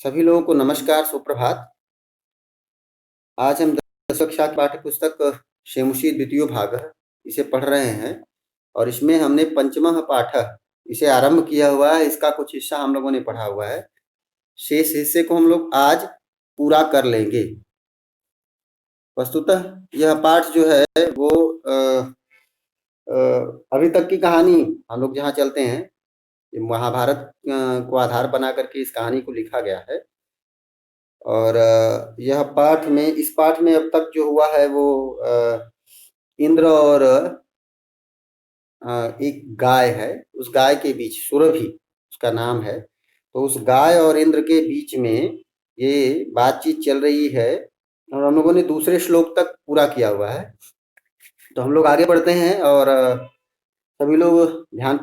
सभी लोगों को नमस्कार, सुप्रभात। आज हम 10वीं कक्षा की पाठ्य पुस्तक शेमुषी द्वितीयो भागः इसे पढ़ रहे हैं और इसमें हमने पंचमः पाठः इसे आरंभ किया हुआ है। इसका कुछ हिस्सा हम लोगों ने पढ़ा हुआ है। शेष हिस्से को हम लोग आज पूरा कर लेंगे। वस्तुतः यह पाठ जो है वो अभी तक की कहानी हम लोग जहाँ चलते हैं, ये महाभारत को आधार बना करके इस कहानी को लिखा गया है। और यह पाठ में इस पाठ में अब तक जो हुआ है वो इंद्र और एक गाय है, उस गाय के बीच सुरभि उसका नाम है। तो उस गाय और इंद्र के बीच में ये बातचीत चल रही है और हम लोगों ने दूसरे श्लोक तक पूरा किया हुआ है। तो हम लोग आगे बढ़ते हैं और सभी लोग ध्यान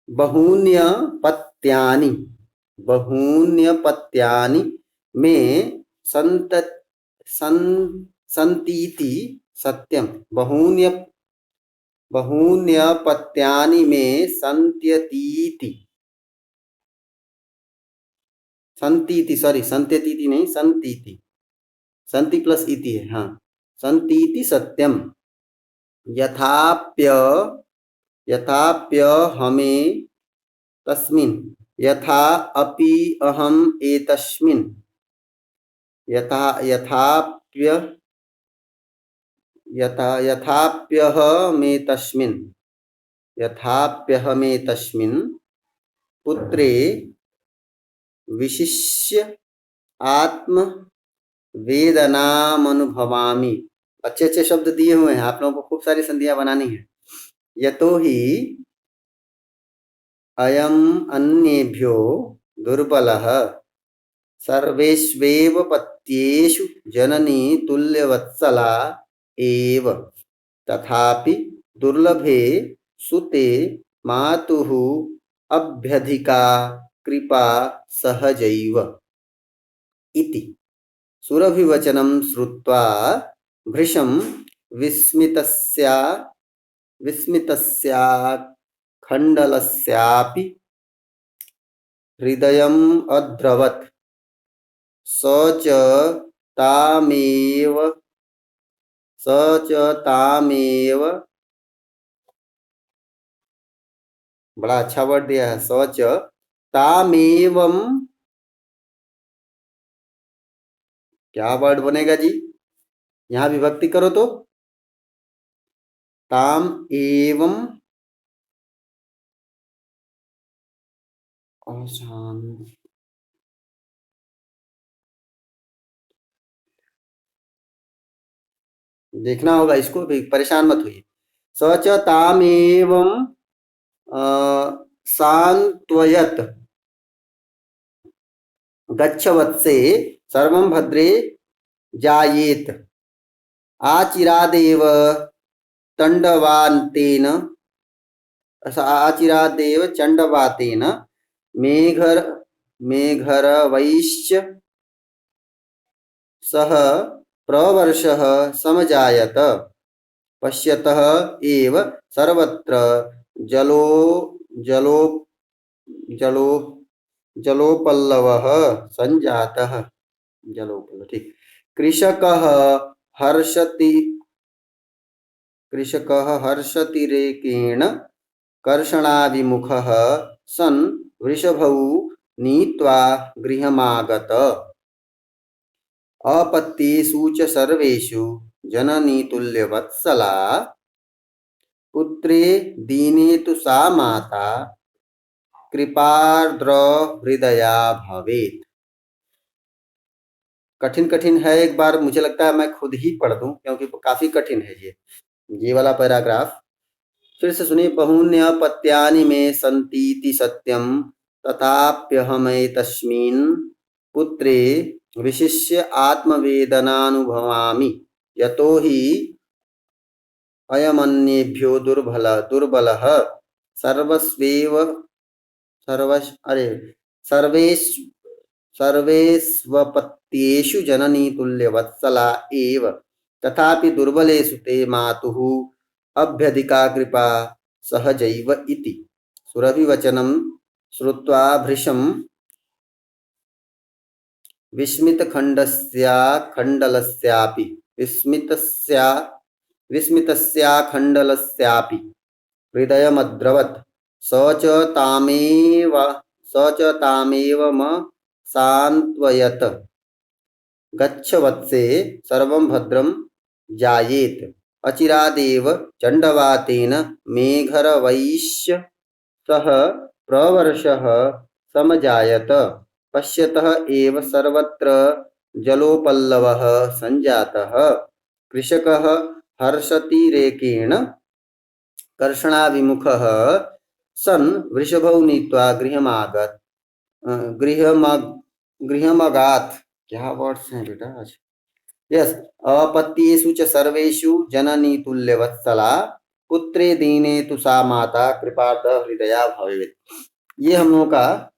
बहून्यपत्यानि बहून्यपत्यानि में संत सं संतीति सत्यम। बहून्यपत्यानि में संत्यतीति संतीति सॉरी संत्यतीति नहीं, संतीति, संति प्लस इति है। हाँ, संतीति सत्यम यथाप्य यथाप्य हमें तस्मिन् यथा अपि अहम एतस्मिन् यथाप्य यथाप्यहमेतस्मिन् पुत्रे विशिष्य आत्म वेदनामनुभवामि। अच्छे अच्छे शब्द दिए हुए हैं, आप लोगों को खूब सारी संधियां बनानी है। यतो ही अयम अन्येभ्यो दुर्बलः सर्वेष्वेव पत्येषु जननी तुल्यवत्सला एव तथापि दुर्लभे सुते मातुः अभ्यधिका कृपा सहजैव इति। सुरभिवचनं श्रुत्वा भृशं विस्मितस्याखण्डलस्यापि हृदयम् अद्रवत्। स च तामेव बड़ा अच्छा वर्ड दिया है, स च तामेवं। क्या वर्ड बनेगा जी? यहां विभक्ति करो तो ताम एवं देखना होगा इसको भी, परेशान मत होइए। स च तामेवं सांत्वयत् गच्छ वत्से सर्वं भद्रे जायेत। आचिरादेव तण्डवान्तेन आचिरादेव चण्डवातेन मेघरवैश्च सह प्रवर्षः समजायत। पश्यतः एव सर्वत्र जलो जलो जलो जलोपल्लवः संजातः। जलोपल्लव ठीक। कृषकः हर्षतिरेकेण कर्षणाभिमुखः सन् वृषभौ नीत्वा गृहमागत। अपत्येषु च सर्वेषु जननी तुल्यवत्सला पुत्रे दीने तु सा माता कृपार्द्र हृदया भवेत्। कठिन कठिन है, एक बार मुझे लगता है मैं खुद ही पढ़ दूं क्योंकि काफी कठिन है ये वाला पैराग्राफ। फिर से सुनिए। बहून्यपत्यानि में संतीति सत्यम तथाप्यहमेतस्मिन् पुत्रे विशिष्य आत्मवेदनानुभवामि। यतो हि अयमन्येभ्यो दुर्बलः सर्वेष्वपत्येषु जननी तुल्यवत्सला एव तथापि दुर्बलेषु ते मातुः अभ्यधिका कृपा सहजैव इति। सुरभिवचनं श्रुत्वा भृशं विस्मितखण्डस्याखण्डलस्यापि विस्मितस्या विस्मितस्याखण्डलस्यापि हृदयमद्रवत्। स च तामेव म सान्त्वयत्। गच्छ वत्से, सर्वं भद्रं जायेत। अचिरादेव चण्डवातेन मेघरवैश्य सह प्रवर्षः समजायत। पश्यतः एव सर्वत्र जलोपल्लवः सञ्जातः। कृषकः हर्षतिरेकेण कर्षणाभिमुखः सन् वृषभौ नीत्वा गृहमगात्। क्या वर्ड्स हैं बेटा आज? यस। अपत्येषु च सर्वेषु जननी तुल्यवत्सला, पुत्रे दीने तु सा माता कृपार्थ हृदया भवेत्। ये हम लोगों का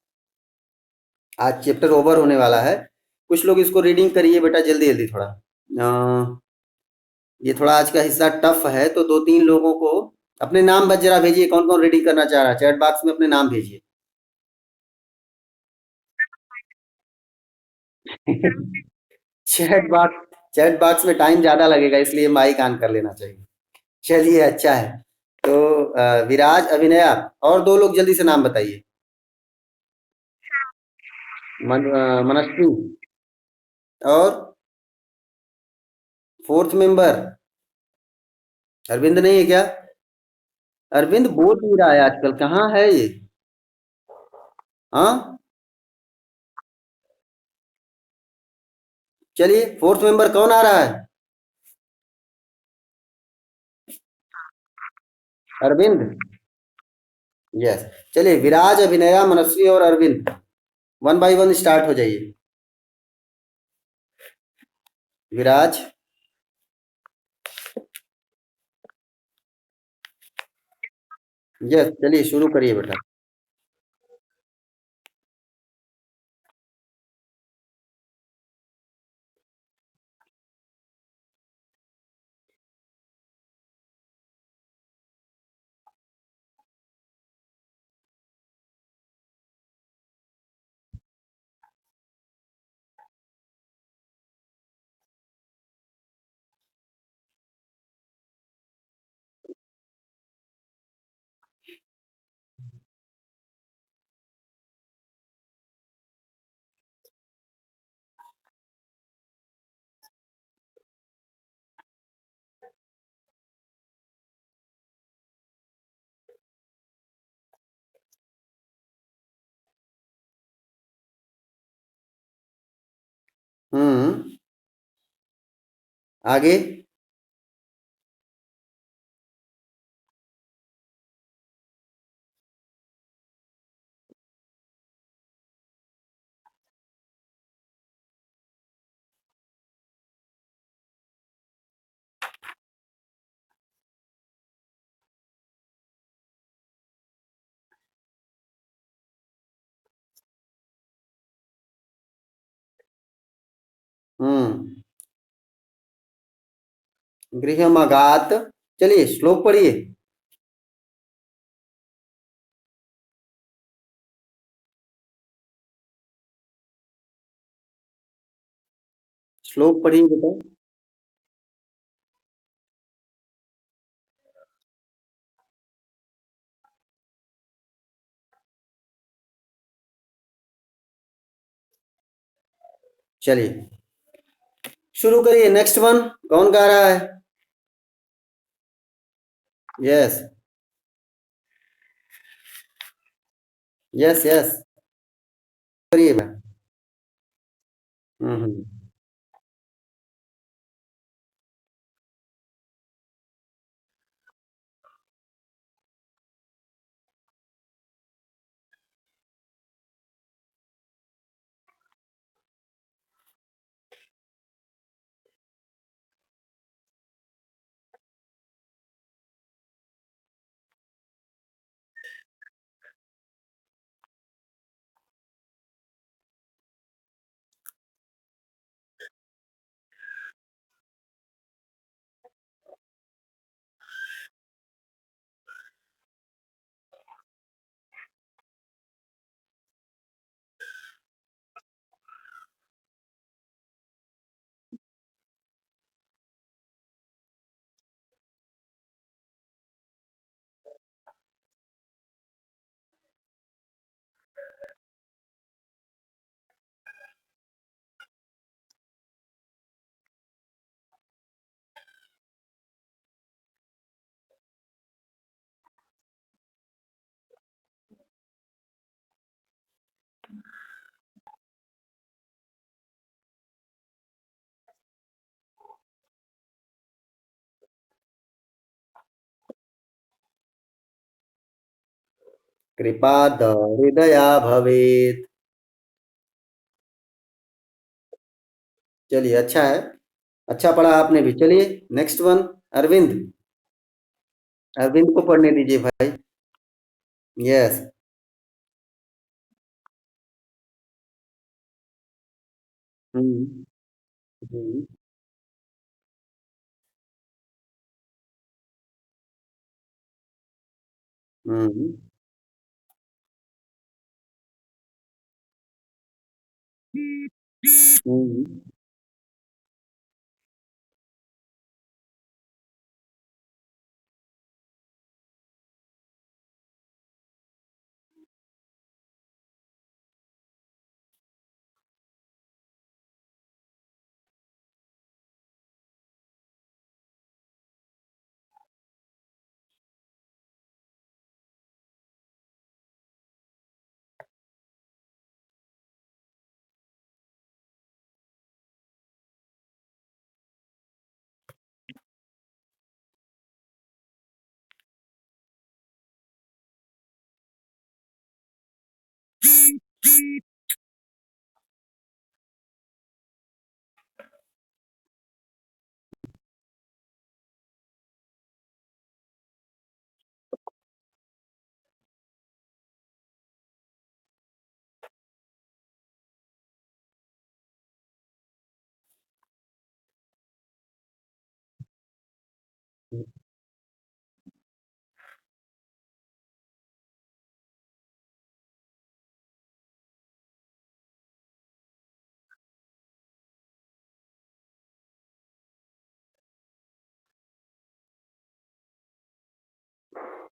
आज चैप्टर ओवर होने वाला है। कुछ लोग इसको रीडिंग करिए बेटा, जल्दी जल्दी थोड़ा। ये थोड़ा आज का हिस्सा टफ है, तो 2-3 लोगों को अपने नाम बस जरा भेजिए। कौन कौन रीडिंग करना चाह रहा है? चैट बॉक्स में अपने नाम भेजिए। चैट बॉक्स में टाइम ज्यादा लगेगा, इसलिए माइक ऑन कर लेना चाहिए। चलिए, अच्छा है। तो विराज, अभिनया और 2 लोग जल्दी से नाम बताइए। मनस्वी और फोर्थ मेंबर अरविंद नहीं है क्या? अरविंद बोल नहीं रहा है आजकल, कहाँ है ये? हाँ, चलिए फोर्थ मेंबर कौन आ रहा है? अरविंद। यस। चलिए, विराज, अभिनया, मनस्वी और Arvind, one by one start हो जाइए। विराज। यस, चलिए शुरू करिए बेटा। हम्म। आगे। हम्म। गृहमगात। चलिए श्लोक पढ़िए। श्लोक पढ़िए बेटा। चलिए शुरू करिए। नेक्स्ट वन कौन गा रहा है? यस। यस यस, करिए मैं। हम्म। कृपा हृदया भवेत। चलिए, अच्छा है। अच्छा पढ़ा आपने भी। चलिए, नेक्स्ट वन। अरविंद। अरविंद को पढ़ने दीजिए भाई। यस। हम्म। हम्म। हम्म। हम्म।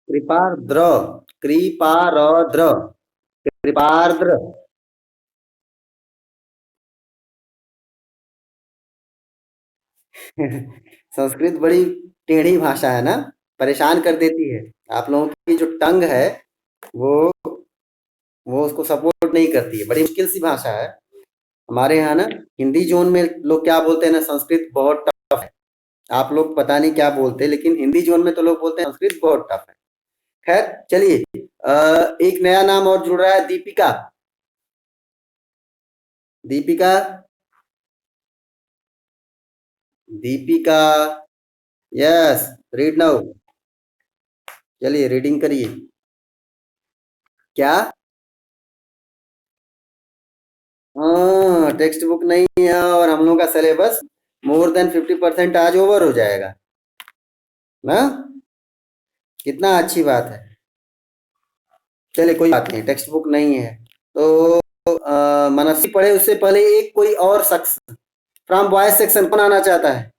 कृपार्द्र। कृपारद्र। कृपार्द्र। संस्कृत बड़ी टेढ़ी भाषा है ना। परेशान कर देती है। आप लोगों की जो टंग है वो वो उसको सपोर्ट नहीं करती है। बड़ी मुश्किल सी भाषा है। हमारे यहाँ ना हिंदी जोन में लोग क्या बोलते हैं ना, संस्कृत बहुत टफ है। आप लोग पता नहीं क्या बोलते, लेकिन हिंदी जोन में तो लोग बोलते हैं संस्कृत बहुत टफ है। खैर, चलिए। एक नया नाम और जुड़ रहा है, Deepika. Deepika. Deepika. Yes. Read now. चलिए, रीडिंग करिए। क्या? हाँ, टेक्स्ट बुक नहीं है और हम लोग का सिलेबस मोर देन 50% आज ओवर हो जाएगा ना। कितना अच्छी बात है। चलिए, कोई बात नहीं, टेक्स्ट बुक नहीं है तो मनसी पढ़े उससे पहले एक कोई और शख्स फ्रॉम बॉयज सेक्शन कौन आना चाहता है?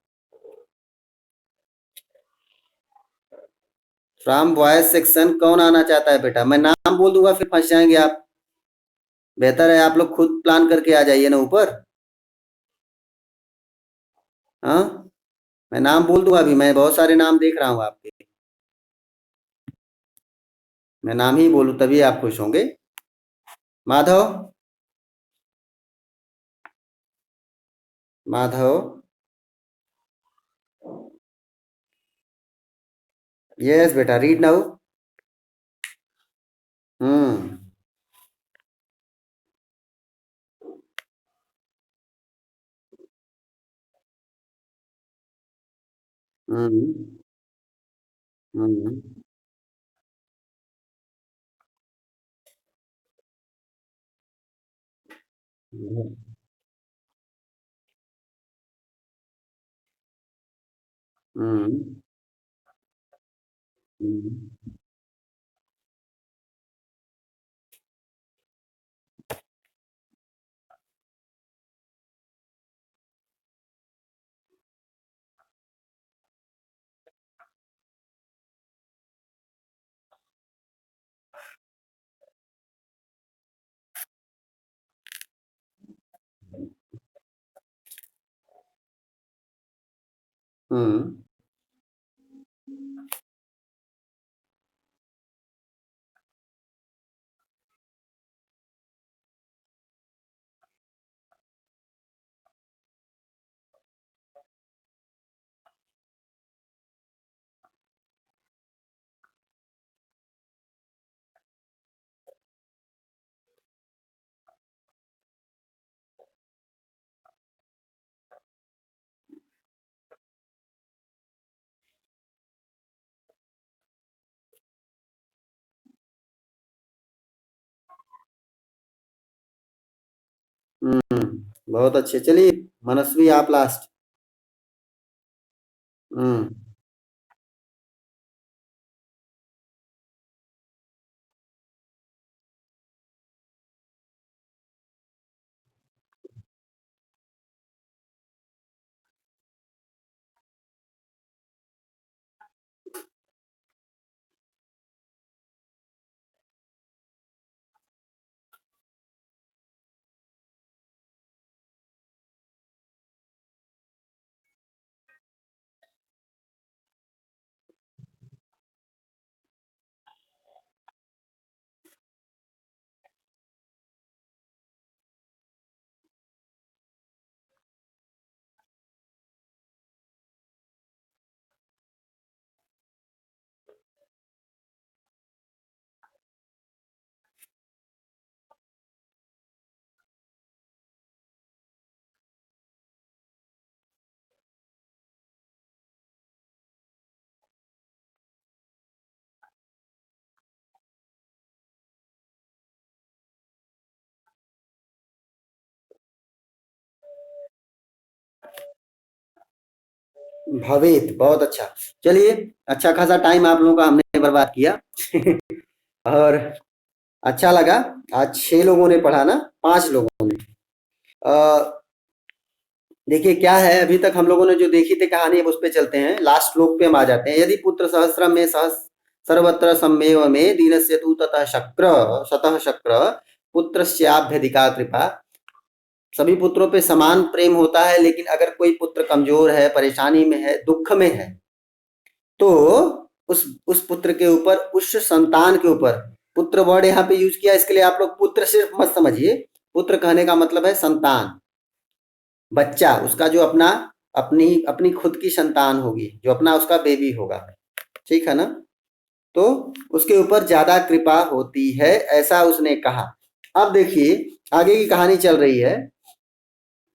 फ्रॉम बॉयज सेक्शन कौन आना चाहता है बेटा? मैं नाम बोल दूंगा फिर फंस जाएंगे आप। बेहतर है आप लोग खुद प्लान करके आ जाइए ना ऊपर। हाँ। मैं नाम बोल दूंगा अभी, मैं बहुत सारे नाम देख रहा हूँ आपके। मैं नाम ही बोलूँ तभी आप खुश होंगे। माधव। माधव। यस बेटा, रीड नाउ। हम्म। हम्म। हम्म। हम्म। हम्म। हम्म। बहुत अच्छे। चलिए मनस्वी आप लास्ट। हम्म। भवेत, बहुत अच्छा। चलिए, अच्छा खासा टाइम आप लोगों का हमने बर्बाद किया। और अच्छा लगा। आज 6 लोगों ने पढ़ा ना, 5 लोगों ने। अ, देखिए क्या है, अभी तक हम लोगों ने जो देखी थी कहानी, अब उस पे चलते हैं। लास्ट श्लोक पे हम आ जाते हैं। यदि पुत्र सहस्रम में सर्वत्र सम्मेव में दीनस्य तु ततः शक्र शतः शक्र पुत्रस्याभ्यधिका कृपा। सभी पुत्रों पे समान प्रेम होता है, लेकिन अगर कोई पुत्र कमजोर है, परेशानी में है, दुख में है, तो उस पुत्र के ऊपर, उस संतान के ऊपर, पुत्र वर्ड यहाँ पे यूज किया, इसके लिए आप लोग पुत्र सिर्फ मत समझिए। पुत्र कहने का मतलब है संतान, बच्चा, उसका जो अपना, अपनी अपनी खुद की संतान होगी, जो अपना उसका बेबी होगा। ठीक है ना? तो उसके ऊपर ज्यादा कृपा होती है, ऐसा उसने कहा। अब देखिए आगे की कहानी चल रही है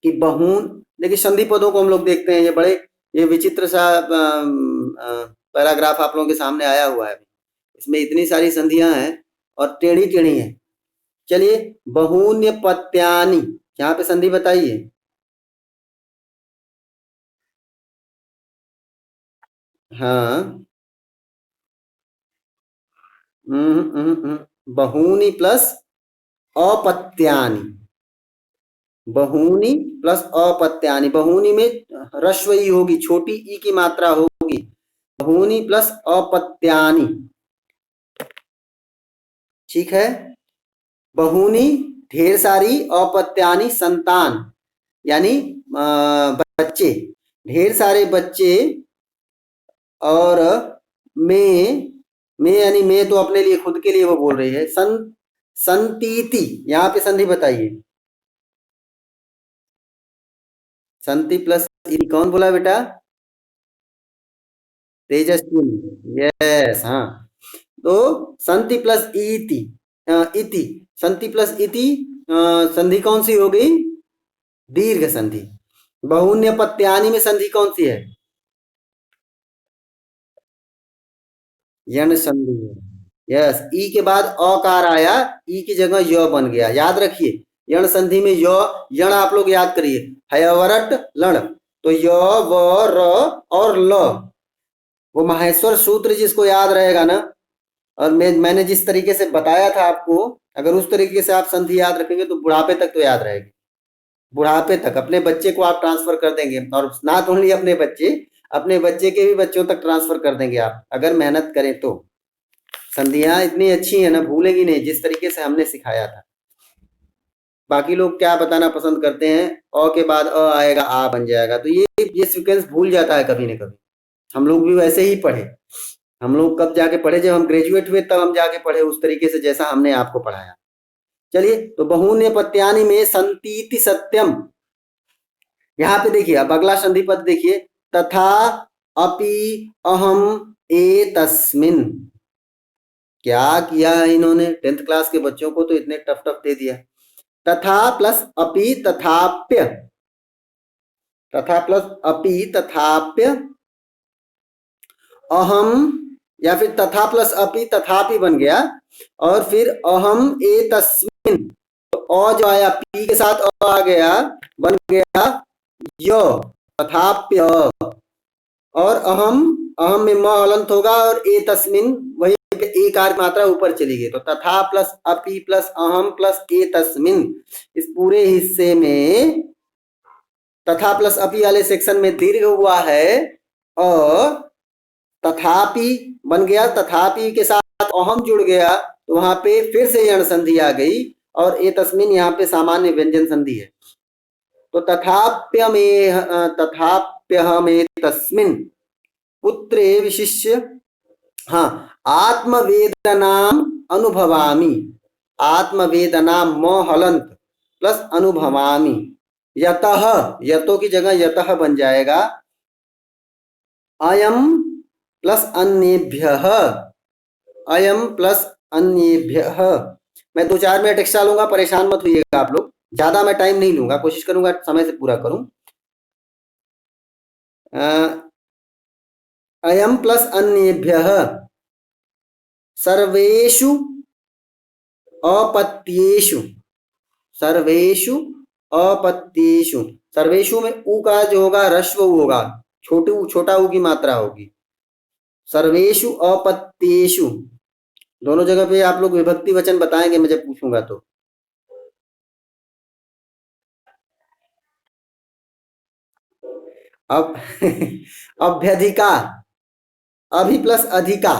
कि बहून। देखिए संधि पदों को हम लोग देखते हैं, ये बड़े, ये विचित्र सा पैराग्राफ आप लोगों के सामने आया हुआ है। इसमें इतनी सारी संधियां हैं और टेढ़ी टेढ़ी हैं। चलिए, बहून्य पत्यानि, यहाँ पे संधि बताइए। हाँ। बहूनि प्लस अपत्यानि। बहूनि प्लस अपत्यानि। बहूनि में ह्रस्व ई होगी, छोटी ई की मात्रा होगी। बहूनि प्लस अपत्यानि। ठीक है? बहूनि ढेर सारी, अपत्यानि संतान, यानी बच्चे, ढेर सारे बच्चे। और मैं यानी मैं तो अपने लिए, खुद के लिए वो बोल रही है। संतीति, यहाँ पे संधि बताइए। संति प्लस इति कौन बोला बेटा? तेजस्विनी, यस, हाँ। तो संति प्लस इति, इति, संति प्लस इति, संधि कौन सी हो गई? दीर्घ संधि। बहुन्य पत्यानि में संधि कौन सी है? यण संधि है। यस, ई के बाद अकार आया, ई की जगह य बन गया, याद रखिए। यण संधि में य, यण आप लोग याद करिए, हयवरट लण। तो य, व, र और ल, वो माहेश्वर सूत्र जिसको याद रहेगा ना, और मैंने जिस तरीके से बताया था आपको, अगर उस तरीके से आप संधि याद रखेंगे तो बुढ़ापे तक तो याद रहेगी। बुढ़ापे तक अपने बच्चे को आप ट्रांसफर कर देंगे, और ना ओनली अपने बच्चे, अपने बच्चे के भी बच्चों तक ट्रांसफर कर देंगे आप, अगर मेहनत करें तो। संधियां इतनी अच्छी है ना, भूलेगी नहीं, जिस तरीके से हमने सिखाया था। बाकी लोग क्या बताना पसंद करते हैं, अ के बाद अ आएगा, आ बन जाएगा, तो ये सीक्वेंस भूल जाता है कभी ना कभी। हम लोग भी वैसे ही पढ़े। हम लोग कब जाके पढ़े, जब हम ग्रेजुएट हुए तब हम जाके पढ़े उस तरीके से जैसा हमने आपको पढ़ाया। चलिए, तो बहुन्य पत्यानि में संतीति सत्यम। यहाँ पे देखिए, अब अगला संधि पद देखिए, तथा अपि अहम एतस्मिन्। क्या किया है इन्होंने, 10th क्लास के बच्चों को तो इतने टफ टफ दे दिया। तथा प्लस अपि तथाप्य, तथा प्लस अपि तथाप्य, अहम, या फिर तथा प्लस अपि तथापि बन गया, और फिर अहम एतस्मिन्। तो अ जो आया पी के साथ अ आ गया, बन गया य, तथाप्य। और अहम, अहम में म हलंत होगा और ए तस्मिन वही पे एक आर मात्रा ऊपर चली गई, तो तथा प्लस अपि प्लस अहम प्लस ए तस्मिन, इस पूरे हिस्से में तथा प्लस अपि वाले सेक्शन में दीर्घ हुआ है और तथापि बन गया, तथापि के साथ अहम जुड़ गया तो वहां पे फिर से यण संधि आ गई और ए तस्मिन यहाँ पे सामान्य व्यंजन संधि है। तो तथाप्यहमे तस्मिन पुत्रे विशिष्य, हाँ, आत्मवेदनाम अनुभवामि, आत्मवेदनाम म हलंत प्लस अनुभवामि, यतः, यतो की जगह यतः बन जाएगा, अयम प्लस अन्येभ्यः, अयम प्लस अन्येभ्यः। मैं 2-4 मिनट एक्स्ट्रा लूंगा, परेशान मत होइएगा आप लोग, ज्यादा मैं टाइम नहीं लूंगा, कोशिश करूंगा समय से पूरा करूं। अयम प्लस अन्येभ्यः सर्वेषु अपत्येषु, सर्वेषु अपत्येषु, सर्वेषु में ऊ का जो होगा ह्रस्व ऊ होगा, छोटा ऊ की मात्रा होगी। सर्वेषु अपत्येषु, दोनों जगह पे आप लोग विभक्ति वचन बताएंगे मैं जब पूछूंगा तो। अब अभ्यधिका, अभि प्लस अधिका,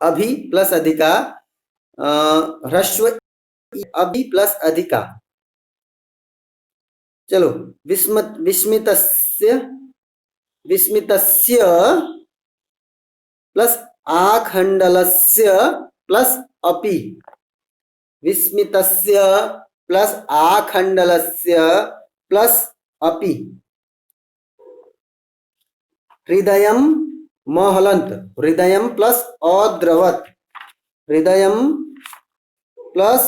अभि प्लस अधिका, ह्रस्व अभि प्लस अधिका। चलो, विस्मितस्य, विस्मितस्य प्लस आखंडलस्य प्लस अपि, विस्मितस्य प्लस आखंडलस्य प्लस अपि। हृदयम म हलंत, हृदयम प्लस अद्रवत, हृदयम प्लस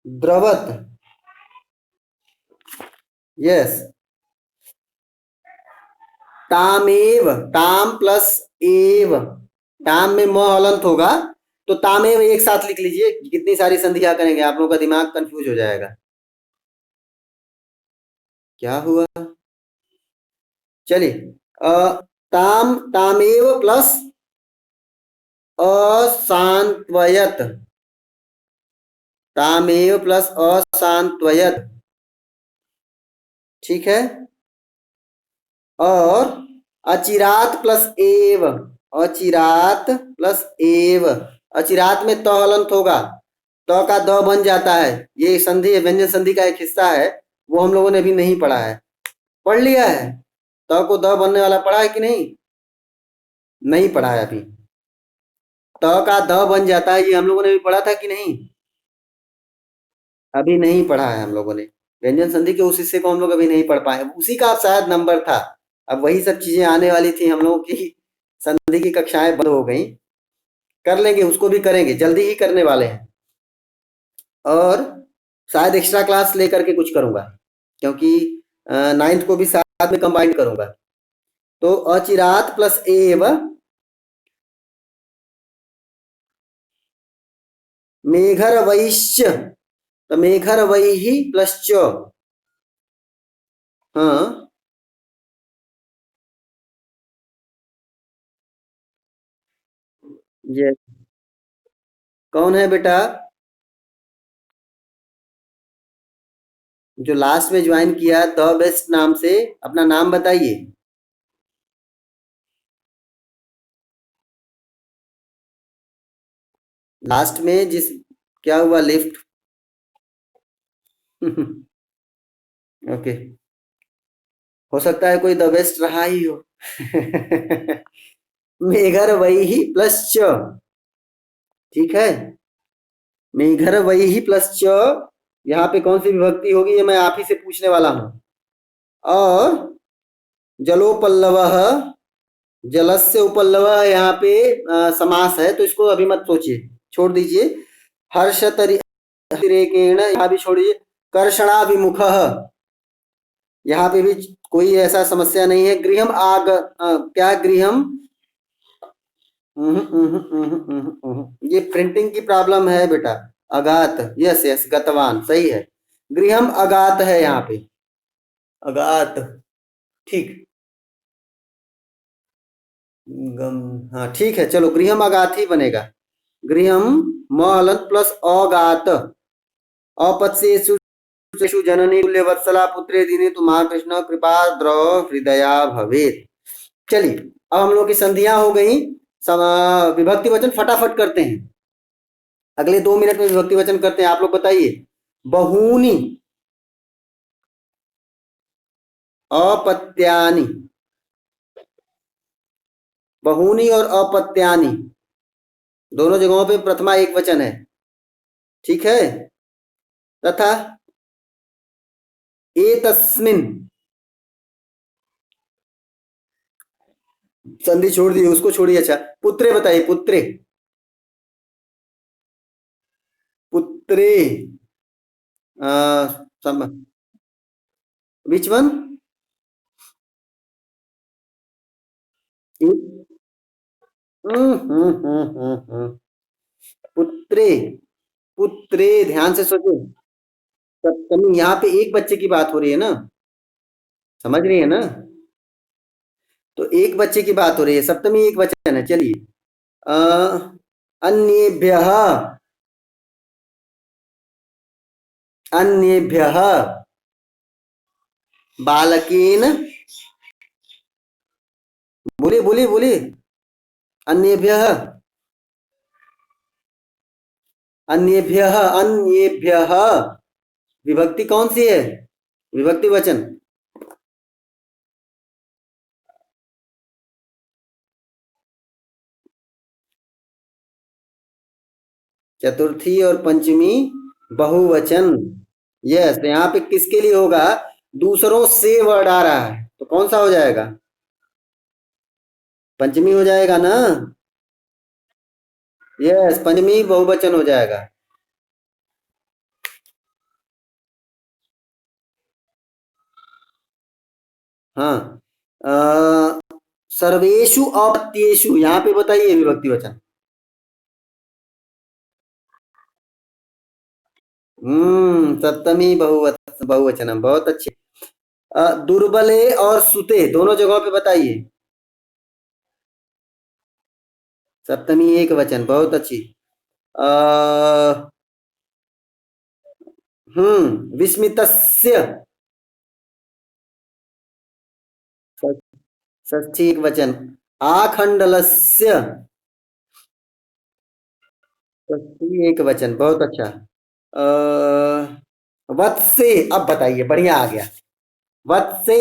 अद्रवत, यस। तामेव, ताम प्लस एव, ताम में म हलंत होगा तो तामेव एक साथ लिख लीजिए, कितनी सारी संधियां करेंगे, आप लोगों का दिमाग कंफ्यूज हो जाएगा। क्या हुआ, चलिए, ताम, तामेव प्लस असांत्वयत, तामेव प्लस असांत्वयत, ठीक है। और अचिरात प्लस एव, अचिरात प्लस एव, अचिरात में त हलंत होगा, त का द बन जाता है, ये संधि व्यंजन संधि का एक हिस्सा है, वो हम लोगों ने अभी नहीं पढ़ा है। पढ़ लिया है, त को द बनने वाला पढ़ा है कि नहीं, नहीं पढ़ा है अभी। त का द बन जाता है, ये हम लोगों ने भी पढ़ा था कि नहीं, अभी नहीं पढ़ा है हम लोगों ने। व्यंजन संधि के उस हिस्से को हम लोग अभी नहीं पढ़ पाए, उसी का शायद नंबर था। अब वही सब चीजें आने वाली थी, हम लोगों की संधि की कक्षाएं बंद हो गई, कर लेंगे, उसको भी करेंगे, जल्दी ही करने वाले हैं। और शायद एक्स्ट्रा क्लास लेकर के कुछ करूंगा, क्योंकि 9th को भी साथ में कंबाइन करूंगा। तो अचिरात प्लस एव मेघर वैश्य, तो मेघर वही प्लस च, हाँ, ये कौन है बेटा जो लास्ट में ज्वाइन किया द बेस्ट नाम से, अपना नाम बताइए। लास्ट में जिस, क्या हुआ, लिफ्ट ओके, हो सकता है कोई द बेस्ट रहा ही हो। मेघर वही प्लस च, ठीक है, मेघर वही प्लस च, यहाँ पे कौन सी विभक्ति होगी ये मैं आप ही से पूछने वाला हूं। और जलोपल्लव, जलस्य उपल्लव, यहाँ पे समास है तो इसको अभी मत सोचिए, छोड़ दीजिए। हर्षतरेकेण, यहाँ भी छोड़िए। कर्षणाभिमुख, यहाँ पे भी कोई ऐसा समस्या नहीं है। गृहम क्या, गृहम ये प्रिंटिंग की प्रॉब्लम है बेटा। अगात, यस यस, गतवान सही है। गृहम अगात है यहाँ पे, अगात, ठीक। गम, हाँ ठीक है, चलो गृहम अगात ही बनेगा। गृहम महलन प्लस अगात, अपत्सेषु जननी तुल्यवत्सला पुत्रे दीने तुम्हार कृष्ण कृपा द्रव हृदया भवेत। चलिए, अब हम लोग की संधियां हो गई। विभक्ति वचन फटाफट करते हैं, अगले 2 मिनट में विभक्ति वचन करते हैं। आप लोग बताइए। बहूनी, अपत्यानि, बहूनी और अपत्यानि दोनों जगहों पे प्रथमा एक वचन है, ठीक है। तथा एतस्मिन, संधि छोड़ दी, उसको छोड़िए। अच्छा, पुत्रे बताइए, पुत्रे, पुत्रे, विच वन? पुत्रे, पुत्रे, ध्यान से सोचो। सप्तमी, यहाँ पे एक बच्चे की बात हो रही है ना, समझ रही है ना? तो एक बच्चे की बात हो रही है, सप्तमी एक वचन है। चलिए, अ, अन्येभ्यः, अन्येभ्यः बालकेन, बोलिए बोलिए बोलिए, अन्येभ्यः, अन्येभ्यः, अन्येभ्यः विभक्ति कौन सी है? विभक्ति वचन। चतुर्थी और पंचमी बहुवचन। यस, यहाँ पे किसके लिए होगा? दूसरों से वर्ड आ रहा है, तो कौन सा हो जाएगा? पंचमी हो जाएगा ना। यस, पंचमी बहुवचन हो जाएगा। हाँ, सर्वेषु अपत्येषु, यहाँ पे बताइए विभक्ति वचन। सप्तमी बहुवचनम, बहुत अच्छे। दुर्बले और सुते दोनों जगहों पे बताइए। सप्तमी एक वचन, बहुत अच्छी। आ, विस्मितस्य, षष्ठी एक वचन। आखंडलस्य, षष्ठी एक वचन, बहुत अच्छा। वत्से, अब बताइए, बढ़िया आ गया। वत्से,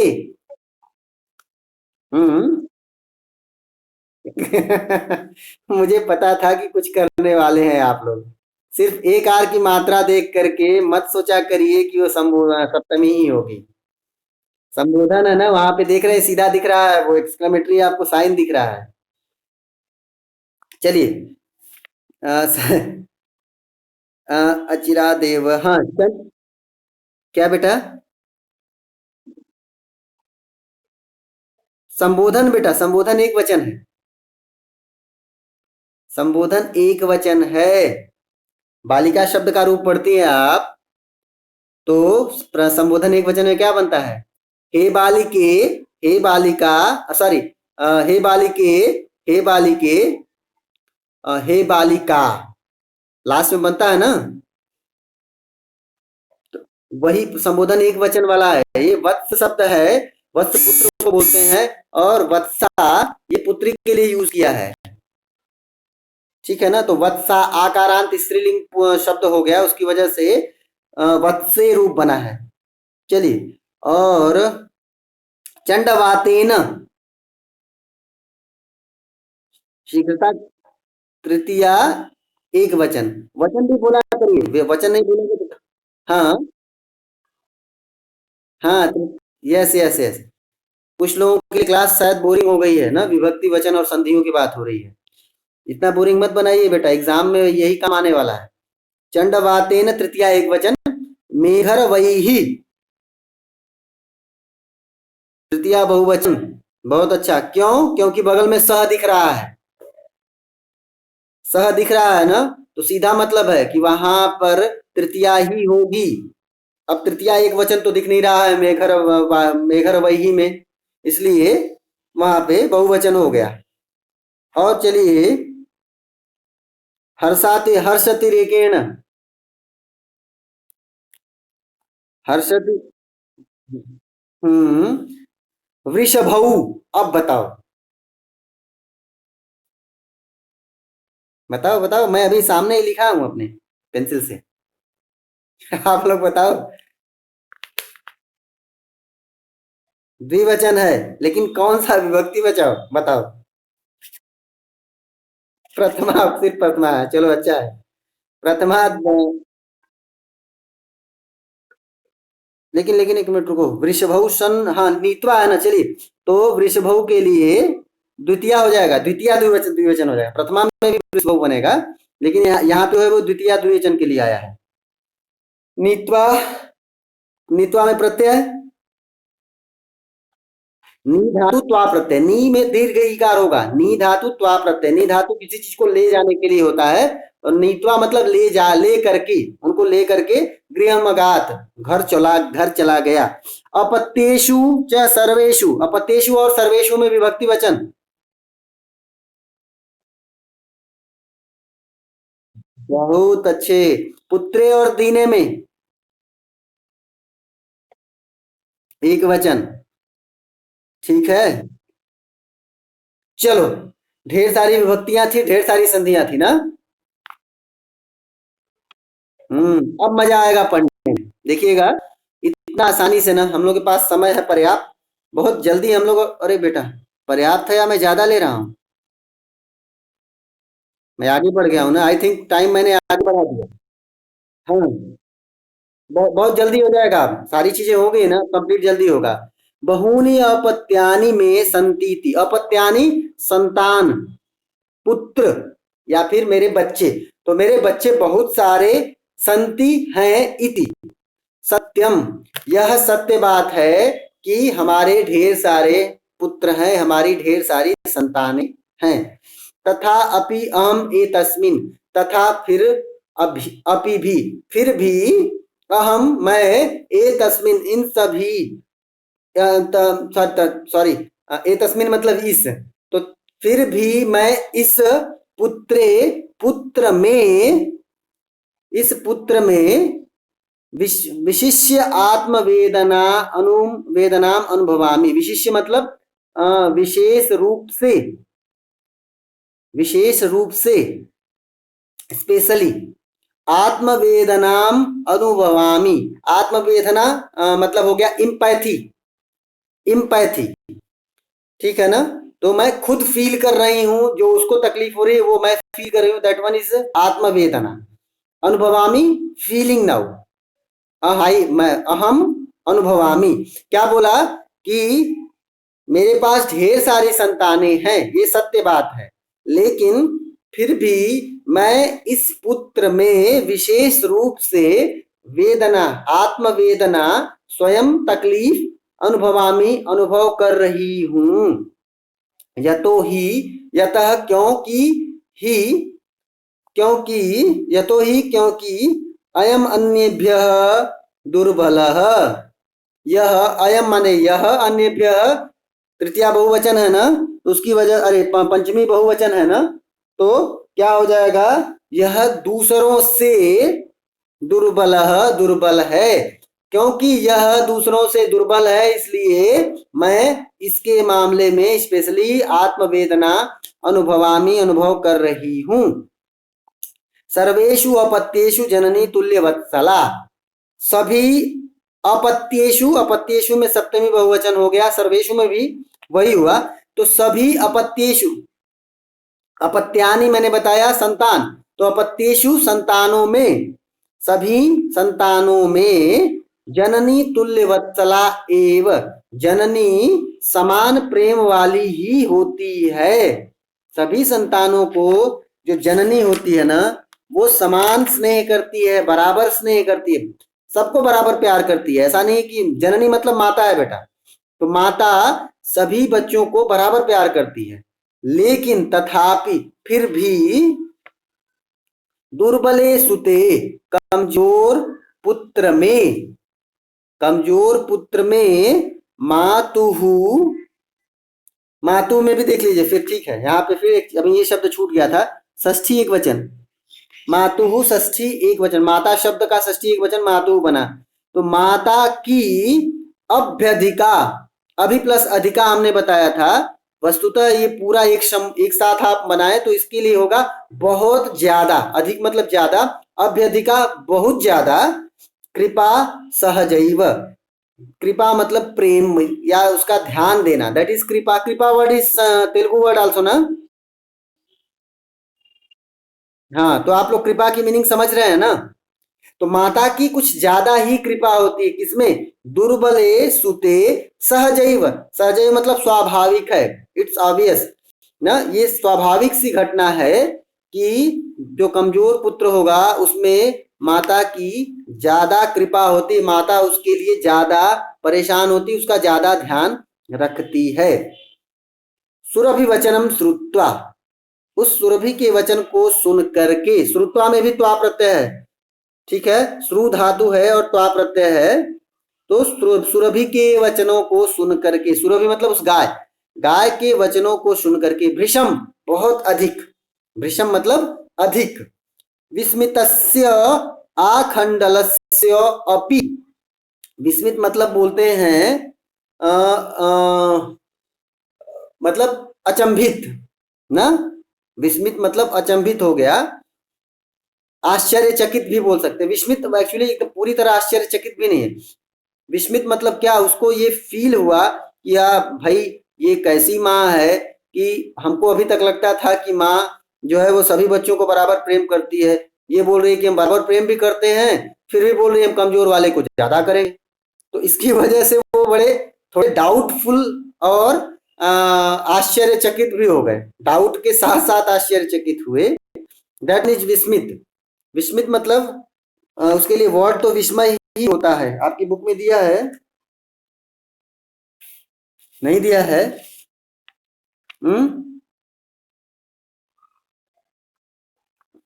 हम्म। मुझे पता था कि कुछ करने वाले हैं आप लोग। सिर्फ एक आर की मात्रा देख करके मत सोचा करिए कि वो संबोधन सप्तमी ही होगी। संबोधन है ना, वहां पे देख रहे हैं, सीधा दिख रहा है, वो एक्सक्लेमेटरी आपको साइन दिख रहा है। चलिए, अचिरा देव, हाँ क्या बेटा? संबोधन बेटा, संबोधन एक वचन है। संबोधन एक वचन है। बालिका शब्द का रूप पढ़ती हैं आप, तो संबोधन एक वचन में क्या बनता है? हे बालिके, हे बालिका, सॉरी, हे बालिके, हे बालिके, हे बालिका, लास्ट में बनता है ना। वही संबोधन एक वचन वाला है। ये वत्स शब्द है, वत्स पुत्र को बोलते हैं, और वत्सा ये पुत्री के लिए यूज किया है, ठीक है ना। तो वत्सा आकारांत स्त्रीलिंग शब्द हो गया, उसकी वजह से वत्से रूप बना है। चलिए, और चंडवातेन, शीघ्रता, तृतीया एक वचन। वचन भी बोला करिए, वचन नहीं बोलेंगे तो। हाँ हाँ, यस यस यस। कुछ लोगों की क्लास शायद बोरिंग हो गई है ना, विभक्ति वचन और संधियों की बात हो रही है। इतना बोरिंग मत बनाइए बेटा, एग्जाम में यही काम आने वाला है। चंडवातेन तृतीया एक वचन, मेघर वही तृतीया बहुवचन। बहुत अच्छा, क्यों? क्योंकि बगल में सह दिख रहा है। सह दिख रहा है ना, तो सीधा मतलब है कि वहां पर तृतीया ही होगी। अब तृतीया एक वचन तो दिख नहीं रहा है मेघर वही में, इसलिए वहां पे बहुवचन हो गया। और चलिए, हर्षाति हर्षतिरेकेण, हर्षति, वृषभऊ। अब बताओ, बताओ बताओ, मैं अभी सामने ही लिखा हूं अपने पेंसिल से। आप लोग बताओ। द्विवचन है, लेकिन कौन सा विभक्ति बचाओ बताओ। प्रथमा, सिर्फ प्रथमा है, चलो अच्छा है। प्रथमा, लेकिन लेकिन एक मिनट रुको, वृषभऊ सन, हाँ नीत्वा है ना, चलिए। तो वृषभऊ के लिए द्वितीय हो जाएगा, द्वितीय द्विवचन, द्विवचन हो जाएगा। प्रथमा में भी वृषभऊ बनेगा, लेकिन यहाँ पे है वो द्वितीय द्विवचन के लिए आया है। नीत्वा, नीत्वा में प्रत्यय, नी धातु त्वा प्रत्यय, नी में दीर्घ इकार होगा, नी धातु त्वा प्रत्यय। नी धातु किसी चीज को ले जाने के लिए होता है, और नीत्वा मतलब ले जा, ले करके, उनको ले करके। गृहमगात, घर चला गया। अपत्येषु च सर्वेषु, अपत्येषु और सर्वेषु में विभक्ति वचन। बहुत अच्छे। पुत्रे और दीने में एक वचन। ठीक है, चलो। ढेर सारी विभक्तियां थी, ढेर सारी संधियां थी ना। अब मजा आएगा पढ़ने में, देखिएगा। इतना आसानी से ना, हम लोग के पास समय है पर्याप्त, बहुत जल्दी हम लोग। अरे बेटा, पर्याप्त है या मैं ज्यादा ले रहा हूँ? मैं आगे बढ़ गया हूँ ना, आई थिंक टाइम मैंने आगे बढ़ा दिया। हाँ, बहुत जल्दी हो जाएगा, सारी चीजें हो गई ना, कंप्लीट जल्दी होगा। बहूनि अपत्यानि में संतीति, अपत्यानि संतान, पुत्र या फिर मेरे बच्चे। तो मेरे बच्चे बहुत सारे, संति हैं इति, सत्यम, यह सत्य बात है कि हमारे ढेर सारे पुत्र हैं, हमारी ढेर सारी संतानें हैं। तथा अपि अहम एतस्मिन, तथा फिर, अभी अपि भी, फिर भी, अहम मैं, एतस्मिन इन सभी, सॉरी, एतस्मिन मतलब इस, तो फिर भी मैं इस पुत्रे, पुत्र में, इस पुत्र में विशिष्य आत्मवेदना, अनुवेदनाम अनुभवामि। विशिष्य मतलब विशेष रूप से, विशेष रूप से, स्पेशली, आत्मवेदनाम अनुभवामि। आत्मवेदना मतलब हो गया इम्पैथी, इम्पैथी। ठीक है ना, तो मैं खुद फील कर रही हूं, जो उसको तकलीफ हो रही है वो मैं फील कर रही हूँ, दैट वन इज आत्मवेदना। अनुभवामि, फीलिंग नाउ। अहाई, मैं, अहम अनुभवामि। क्या बोला कि मेरे पास ढेर सारी संतानें हैं, ये सत्य बात है, लेकिन फिर भी मैं इस पुत्र में विशेष रूप से वेदना, आत्मवेदना, स्वयं तकलीफ अनुभवामी, अनुभव कर रही हूं। यतो ही, यतः क्योंकि, ही, क्योंकि, यतो ही क्योंकि, अयम अन्येभ्यः दुर्बलः। यह, अयम माने यह, अन्येभ्यः तृतीया बहुवचन है ना, तो उसकी वजह, अरे पंचमी बहुवचन है ना, तो क्या हो जाएगा, यह दूसरों से दुर्बल, दुर्बल है। क्योंकि यह दूसरों से दुर्बल है, इसलिए मैं इसके मामले में स्पेशली आत्मवेदना अनुभवामी, अनुभव कर रही हूं। सर्वेषु अपत्येषु जननी तुल्य वत्सला। सभी अपत्येषु, अपत्येषु में सप्तमी बहुवचन हो गया, सर्वेषु में भी वही हुआ। तो सभी अपत्येषु, अपत्यानि मैंने बताया संतान, तो अपत्येषु संतानों में, सभी संतानों में, जननी तुल्य वत्सला एव, जननी समान प्रेम वाली ही होती है। सभी संतानों को जो जननी होती है ना, वो समान स्नेह करती है, बराबर स्नेह करती है, सबको बराबर प्यार करती है। ऐसा नहीं कि जननी मतलब माता है बेटा, तो माता सभी बच्चों को बराबर प्यार करती है, लेकिन तथापि, फिर भी, दुर्बले सुते, कमजोर पुत्र में, कमजोर पुत्र में मातुहु, मातु में भी देख लीजिए फिर, ठीक है, यहाँ पे फिर अभी ये शब्द छूट गया था, षष्ठी एक वचन, मातुहु षष्ठी एक वचन, माता शब्द का षष्ठी एक वचन मातुहु बना, तो माता की अभ्यधिका, अभि प्लस अधिका हमने बताया था, वस्तुतः ये पूरा एक साथ आप बनाए तो इसके लिए होगा बहुत ज्यादा, अधिक मतलब ज्यादा, अभ्यधिका बहुत ज्यादा, कृपा सहजैव, कृपा मतलब प्रेम या उसका ध्यान देना, दैट इज कृपा, कृपा word is Telugu word also ना। हाँ, तो आप लोग कृपा की मीनिंग समझ रहे हैं ना। तो माता की कुछ ज्यादा ही कृपा होती है किसमें, दुर्बले सुते सहजैव, सहजैव मतलब स्वाभाविक है, इट्स ऑब्वियस ना, ये स्वाभाविक सी घटना है कि जो कमजोर पुत्र होगा उसमें माता की ज्यादा कृपा होती, माता उसके लिए ज्यादा परेशान होती, उसका ज्यादा ध्यान रखती है। सुरभि वचनम श्रुत्वा, उस सुरभि के वचन को सुन करके, श्रुत्वा में भी त्वा प्रत्यय है, ठीक है, श्रु धातु है और त्वा प्रत्यय है, तो सुरभि के वचनों को सुन करके, सुरभि मतलब उस गाय, गाय के वचनों को सुन करके, भृशम बहुत अधिक, भृशम मतलब अधिक, विस्मितस्य आखंडलस्य अपि, विस्मित मतलब बोलते हैं मतलब अचंभित ना, विस्मित मतलब अचंभित हो गया, आश्चर्यचकित भी बोल सकते हैं, विस्मित एक्चुअली एकदम पूरी तरह आश्चर्यचकित भी नहीं है, विस्मित मतलब क्या, उसको ये फील हुआ कि यार भाई ये कैसी माँ है कि हमको अभी तक लगता था कि माँ जो है वो सभी बच्चों को बराबर प्रेम करती है, ये बोल रही है कि हम बराबर प्रेम भी करते हैं, फिर भी बोल रही है हम कमजोर वाले को ज्यादा करेंगे, तो इसकी वजह से वो बड़े थोड़े डाउटफुल और आश्चर्यचकित भी हो गए, डाउट के साथ साथ आश्चर्यचकित हुए, दैट इज विस्मित, विस्मित मतलब उसके लिए वर्ड तो विस्मय ही होता है, आपकी बुक में दिया है, नहीं दिया है,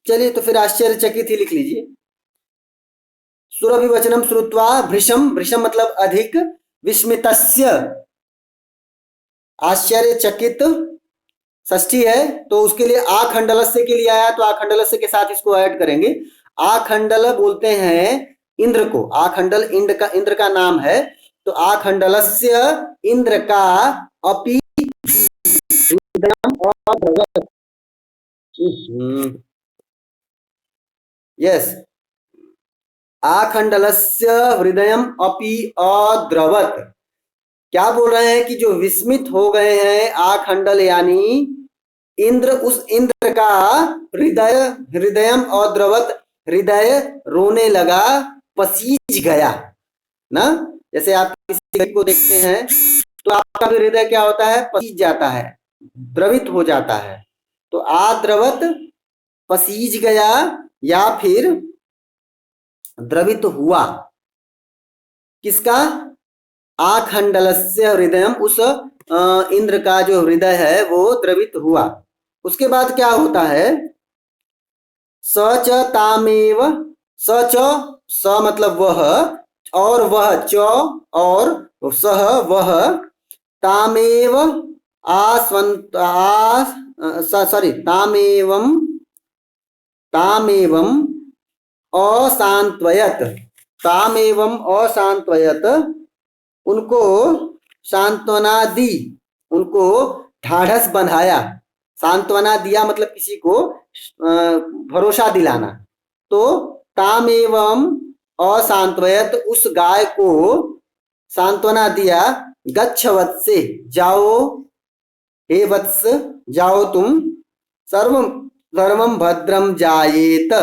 चलिए तो फिर आश्चर्यचकित ही लिख लीजिए, सुरभिवचनम श्रुत्वा भृशम, भृशम मतलब अधिक, विस्मितस्य आश्चर्यचकित, षष्ठी है तो उसके लिए आखंडलस्य के लिए आया, तो आखंडलस्य के साथ इसको ऐड करेंगे, आखंडल बोलते हैं इंद्र को, आखंडल इंद्र का नाम है, तो आखंडलस्य इंद्र का अपि यस, आखंडलस्य हृदयम अपि अद्रवत, क्या बोल रहे हैं कि जो विस्मित हो गए हैं आखंडल यानी इंद्र, उस इंद्र का हृदय, हृदयम अद्रवत, हृदय रोने लगा, पसीज गया ना, जैसे आप किसी को देखते हैं तो आपका भी हृदय क्या होता है, पसीज जाता है, द्रवित हो जाता है, तो आद्रवत पसीज गया या फिर द्रवित हुआ, किसका, आखंडलस्य हृदयम, उस इंद्र का जो हृदय है वो द्रवित हुआ, उसके बाद क्या होता है, स च तामेव, स च, स मतलब वह, और वह, च और सह वह, तामेव आस्वंत सॉरी तामेवम, तामेवम अशांत्वयत, तामेवम अशांत्वयत, उनको सांत्वना दी, उनको ढाढ़स बंधाया, सांत्वना दिया मतलब किसी को भरोसा दिलाना, तो ताम एवं अशांत्वयत, उस गाय को सांत्वना दिया, गच्छ वत्से, जाओ हे वत्स, जाओ तुम, सर्व सर्वम भद्रम जायेत,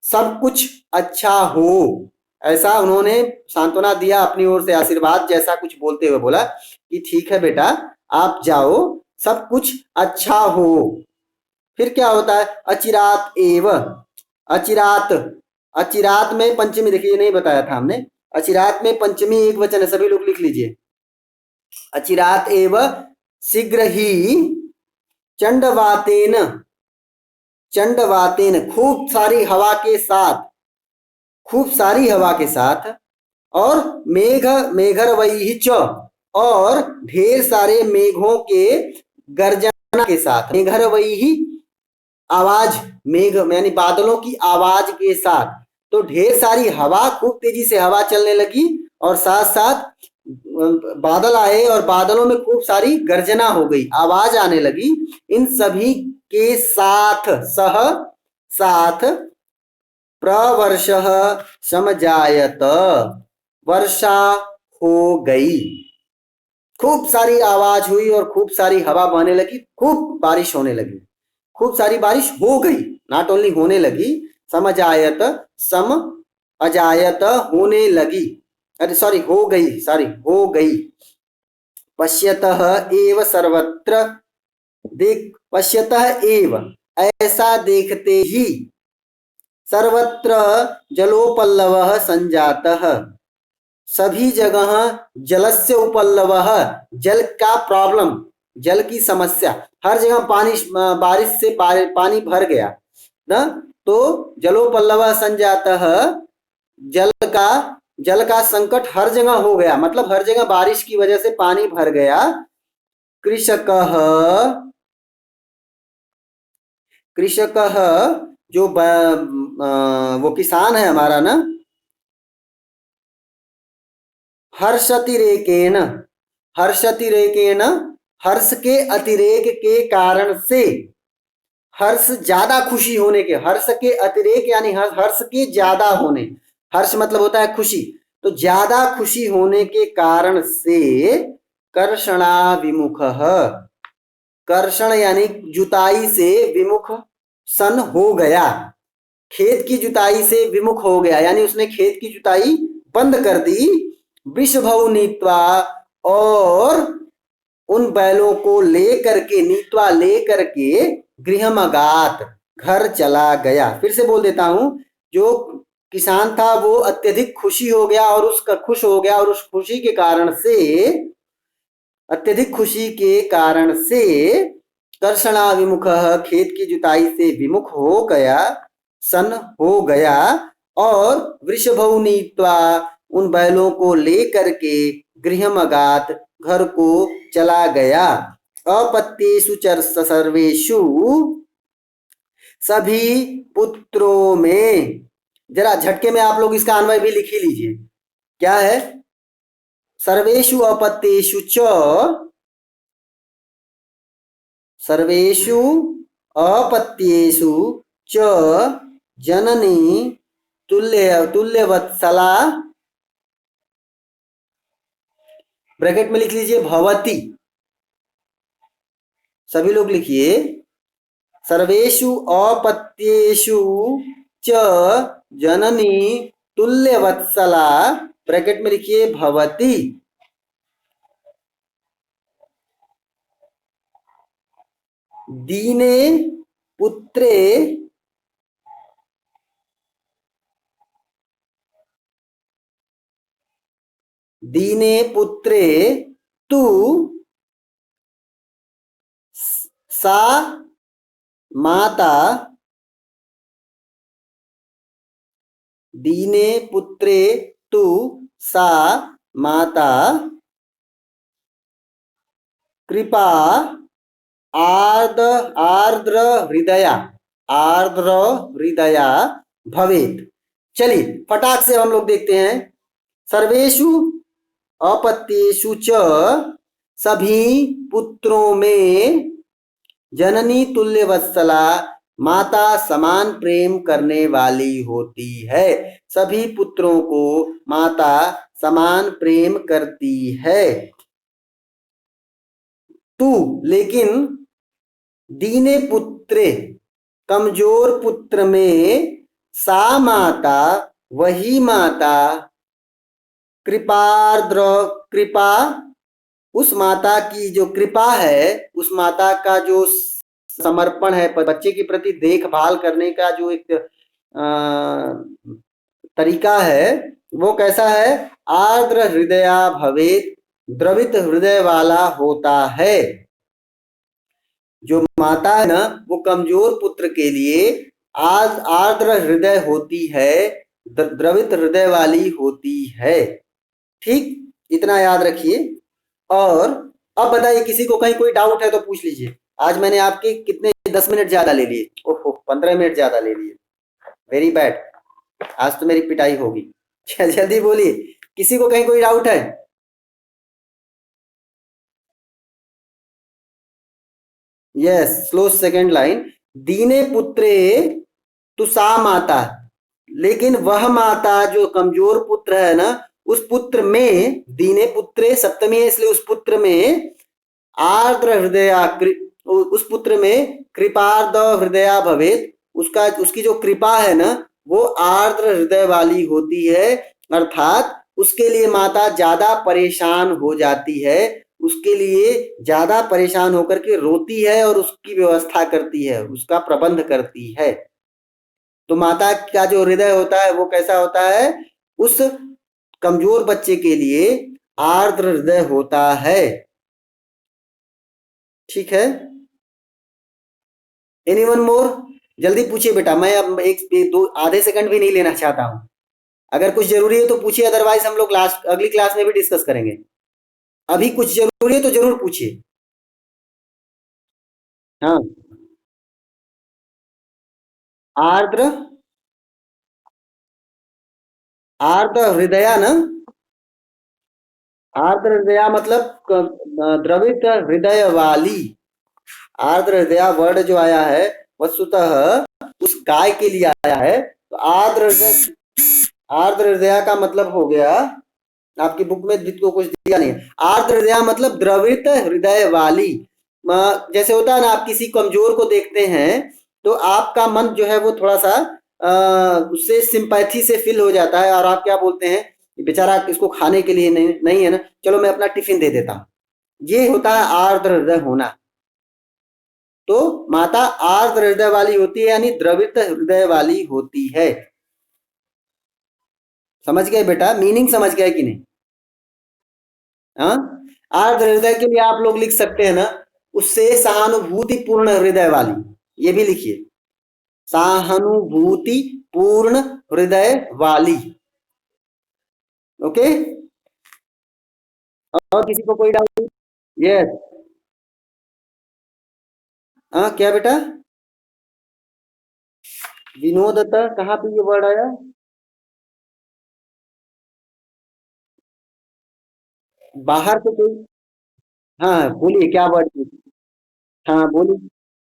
सब कुछ अच्छा हो, ऐसा उन्होंने सांत्वना दिया, अपनी ओर से आशीर्वाद जैसा कुछ बोलते हुए बोला कि ठीक है बेटा आप जाओ, सब कुछ अच्छा हो, फिर क्या होता है, अचिरात एव, अचिरात, अचिरात में पंचमी, देखिए नहीं बताया था हमने, अचिरात में पंचमी एक वचन है, सभी लोग लिख लीजिए, अचिरात एव शीघ्र ही चंडवातेन, चंडवातेन खूब सारी हवा के साथ, खूब सारी हवा के साथ, और मेघरवैहि च, और ढेर सारे मेघों के गर्जना के साथ। मेघरवैहि आवाज, मेघ यानी बादलों की आवाज के साथ। तो ढेर सारी हवा, खूब तेजी से हवा चलने लगी और साथ साथ बादल आए और बादलों में खूब सारी गर्जना हो गई, आवाज आने लगी। इन सभी के साथ सह साथ प्रवर्षः समजायत, वर्षा हो गई। खूब सारी आवाज हुई और खूब सारी हवा बहने लगी, खूब बारिश होने लगी, खूब सारी बारिश हो गई, नॉट ओनली होने लगी। समजायत, सम अजायत होने लगी, अरे सॉरी हो गई, सॉरी हो गई। पश्यतः एव सर्वत्र, देख, पश्यतः एव ऐसा देखते ही, सर्वत्र जलोपल्लवः संजातः सभी जगह जलस्य उपल्लवः, जल का प्रॉब्लम, जल की समस्या, हर जगह पानी, बारिश से पानी भर गया ना, तो जलोपल्लवः संजातः, जल का संकट हर जगह हो गया, मतलब हर जगह बारिश की वजह से पानी भर गया। कृषकः, कृषकः जो वो किसान है हमारा ना, हर्षतिरेकेण, हर्षतिरेकेण, हर्ष के अतिरेक के कारण से, हर्ष ज्यादा खुशी होने के, हर्ष के अतिरेक यानी हर्ष के ज्यादा होने, हर्ष मतलब होता है खुशी, तो ज्यादा खुशी होने के कारण से कर्षणाविमुखः, कर्षण यानी जुताई से विमुख सन हो गया, खेत की जुताई से विमुख हो गया, यानी उसने खेत की जुताई बंद कर दी। वृषभौ नीत्वा, और उन बैलों को लेकर के, नीत्वा लेकर के, गृहमगात घर चला गया। फिर से बोल देता हूं, जो किसान था वो अत्यधिक खुशी हो गया और उसका खुश हो गया, और उस खुशी के कारण से, अत्यधिक खुशी के कारण से कर्षणाविमुख, खेत की जुताई से विमुख हो गया, सन हो गया, और वृषभौ नीत्वा, उन बैलों को लेकर के, गृहमगात घर को चला गया। अपत्येषु च सर्वेषु, सभी पुत्रों में, जरा झटके में आप लोग इसका अन्वय भी लिख ही लीजिए, क्या है, सर्वेषु अपत्येषु च, सर्वेषु अपत्येषु च जननी तुल्यवत्सला, ब्रैकेट में लिख लीजिए भवती, सभी लोग लिखिए, सर्वेषु अपत्येषु च जननी तुल्यवत्सला, ब्रैकेट में लिखिए भवती। दीने पुत्रे, दीने पुत्रे तु सा माता, दीने पुत्रे तु सा माता, कृपा आर्द्र हृदया, आर्द्र हृदया भवेत। चलिए फटाक से हम लोग देखते हैं, सर्वेषु अपत्येषु च, सभी पुत्रों में, जननी तुल्यवत्सला, माता समान प्रेम करने वाली होती है, सभी पुत्रों को माता समान प्रेम करती है। तू, लेकिन, दीने पुत्रे, कमजोर पुत्र में, सा माता, वही माता, कृपार्द्र, कृपा, उस माता की जो कृपा है, उस माता का जो समर्पण है, बच्चे के प्रति देखभाल करने का जो एक तरीका है, वो कैसा है, आर्द्र हृदया भवेत, द्रवित हृदय वाला होता है। जो माता है ना, वो कमजोर पुत्र के लिए आज आर्द्र हृदय होती है, द्रवित हृदय वाली होती है। ठीक, इतना याद रखिए। और अब बताइए, किसी को कहीं कोई डाउट है तो पूछ लीजिए। आज मैंने आपके कितने 10 मिनट ज्यादा ले लिए, ओहो 15 मिनट ज्यादा ले लिए, वेरी बैड। आज तो मेरी पिटाई होगी। जल्दी बोलिए, किसी को कहीं कोई डाउट है? Yes, slow second line. दीने पुत्रे तु सा माता, लेकिन वह माता जो कमजोर पुत्र है ना, उस पुत्र में, दीने पुत्रे सप्तमी है इसलिए उस पुत्र में आर्द्र हृदया, उस पुत्र में कृपार्द हृदया भवेत, उसका उसकी जो कृपा है ना, वो आर्द्र हृदय वाली होती है। अर्थात उसके लिए माता ज्यादा परेशान हो जाती है, उसके लिए ज्यादा परेशान होकर के रोती है और उसकी व्यवस्था करती है, उसका प्रबंध करती है। तो माता का जो हृदय होता है वो कैसा होता है? उस कमजोर बच्चे के लिए आर्द्र हृदय होता है। ठीक है, एनीवन मोर? जल्दी पूछिए बेटा, मैं अब एक दो आधे सेकंड भी नहीं लेना चाहता हूं। अगर कुछ जरूरी है तो पूछिए, अदरवाइज हम लोग लास्ट अगली क्लास में भी डिस्कस करेंगे। अभी कुछ जरूरी है तो जरूर पूछिए। हाँ, आर्द्र, आर्द्र हृदया ना, आर्द्र हृदया मतलब द्रवित हृदय वाली। आर्द्र हृदया वर्ड जो आया है वस्तुतः उस गाय के लिए आया है। तो आर्द्र हृदय, आर्द्र हृदया का मतलब हो गया, आपकी बुक में को कुछ दिया नहीं है। आर्द्र हृदय मतलब द्रवित हृदय वाली। जैसे होता है ना, आप किसी कमजोर को देखते हैं तो आपका मन जो है वो थोड़ा सा उससे सिंपैथी से फिल हो जाता है, और आप क्या बोलते हैं, बेचारा इसको खाने के लिए नहीं है ना, चलो मैं अपना टिफिन दे देता हूँ। ये होता है आर्द्र हृदय होना। तो माता आर्द्र हृदय वाली होती है, यानी द्रवित हृदय वाली होती है। समझ गए बेटा, मीनिंग समझ गए कि नहीं? हाँ, आर्द्र हृदय के लिए आप लोग लिख सकते हैं ना, उससे सहानुभूति पूर्ण हृदय वाली, ये भी लिखिए, सहानुभूति पूर्ण हृदय वाली। ओके, और किसी को कोई डाउट? यस। हाँ क्या बेटा? विनोदता कहाँ पे ये वर्ड आया? बाहर से कोई? हाँ बोलिए, क्या वर्ड? हाँ बोलिए।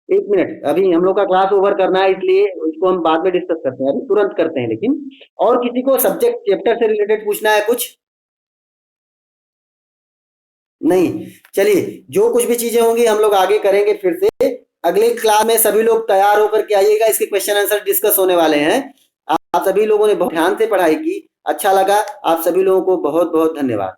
एक मिनट, अभी हम लोग का क्लास ओवर करना है, इसलिए इसको हम बाद में डिस्कस करते हैं, अभी तुरंत करते हैं। लेकिन और किसी को सब्जेक्ट चैप्टर से रिलेटेड पूछना है कुछ? नहीं, चलिए, जो कुछ भी चीजें होंगी हम लोग आगे करेंगे फिर से। अगले क्लास में सभी लोग तैयार होकर के आइएगा, इसके क्वेश्चन आंसर डिस्कस होने वाले हैं। आप सभी लोगों ने बहुत ध्यान से पढ़ाई की, अच्छा लगा। आप सभी लोगों को बहुत बहुत धन्यवाद।